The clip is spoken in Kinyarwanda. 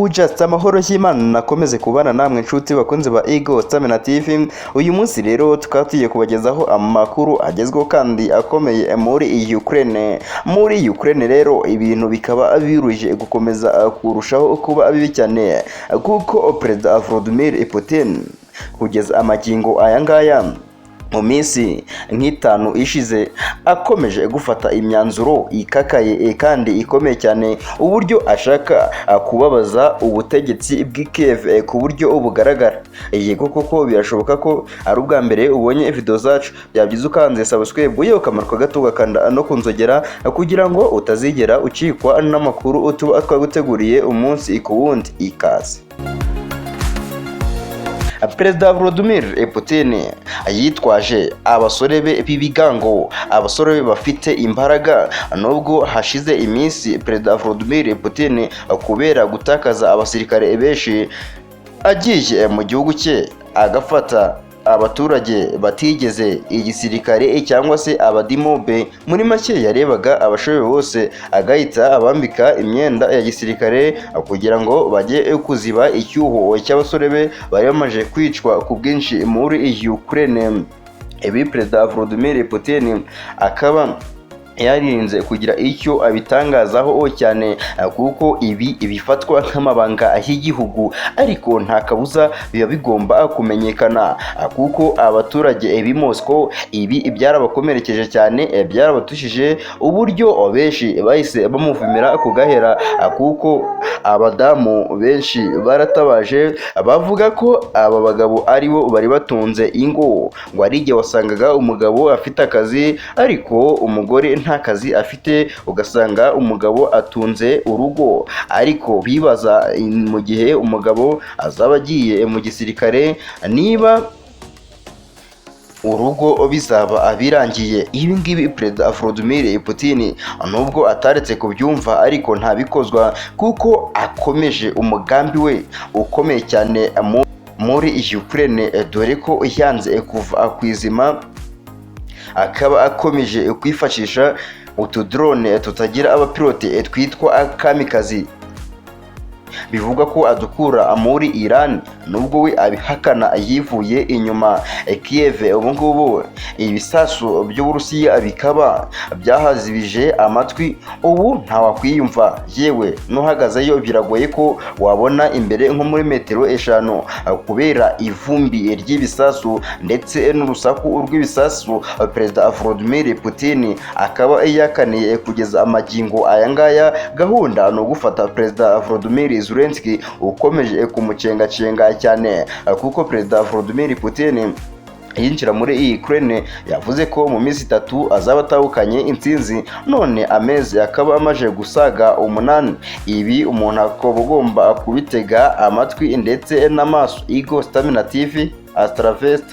Just amahoro y'Imana nakomeze kubana namwe nshuti bakunze ba Ego Stamina TV. Uyu munsi rero tukaba tugiye kubagezaho amakuru agezweho kandi akomeye muri Ukraine. Muri Ukraine rero ibintu bikaba biruje gukomeza kurushaho kuba bibi cyane kuko Perezida Volodymyr Putin kugeza amagingo aya ngaya mu minsi nk'itanu ishize akomeje gufata imyanzuro ikakaye kandi ikomeye cyane uburyo ashaka kubabaza ubutegetsi bw'i Kiev ku buryo bugaragara. Yego koko birashoboka ko ari ubwa mbere ubonye video zacu, byabyiza ukanze subscribe uyo kamanuka gato gakanda no kunzogera kugira ngo utazigera ucikwa n'amakuru tuba twaguteguriye umunsi ku wundi. Ikaze. Perezida Volodymyr Putin yitwaje abasore be b'ibigango, abasore be bafite imbaraga, nubwo hashize iminsi Perezida Volodymyr Putin kubera gutakaza abasirikare benshi agiye mu gihugu cye agafata abaturage batigeze igisirikare cyangwa se abadimobe, muri make yarebaga abashoboye bose agahita abambika imyenda ya gisirikare kugira ngo bajye kuziba icyuho cy'abasore be bari bamaze kwicwa ku bwinshi muri Ukraine. Ibi Perezida Volodymyr Putin akaba yarinze kugira icyo abitangazaho cyane kuko ibi bifatwa nk'amabanga y'igihugu, ariko nta kabuza biba bigomba kumenyekana kuko abaturage b'i Moscow ibi byarabakomerekeje cyane, byarabatushije uburyo benshi bahise bamuvumira ku gahera kuko abadamu benshi baratabaje bavuga ko aba bagabo aribo bari batunze ingo, ngo ari igihe wasangaga umugabo afite akazi ariko umugore nta kazi afite, ugasanga umugabo atunze urugo, ariko bibaza mu gihe umugabo azaba agiye mu gisirikare niba urugo bizaba birangiye. Ibi ngibi Perezida Volodymyr Putin nubwo ataretse kubyumva ariko ntabikozwa kuko akomeje umugambi we ukomeye cyane muri Ukraine, dore ko yanze kuva ku izima akaba akomeje kwifashisha utudrone tutagira abapilote twitwa kamikazi. Bivugwa ko adukura muri Iran, nubwo we abihakana yivuye inyuma. Kiev ubu ngubu ibisasu by'Uburusiya bikaba byahazibije amatwi, ubu ntawakwiyumva, yewe nuhagazeyo biragoye ko wabona imbere nko muri metero 5 kubera ivumbi ry'ibisasu ndetse n'urusaku rw'ibisasu. Perezida Volodymyr Putin akaba yakaniye kugeza amagingo aya ngaya gahunda no gufata Perezida Volodymyr Zelensky ukomeje kumucengacenga cyane kuko Perezida Volodymyr Putin yinjira muri Ukraine yavuze ko mu minsi 3 azaba atahukanye intsinzi, none amezi akaba amaje gusaga 8. Ibi umuntu akaba ugomba kubitega amatwi ndetse n'amaso. Ego Stamina TV, Astravest.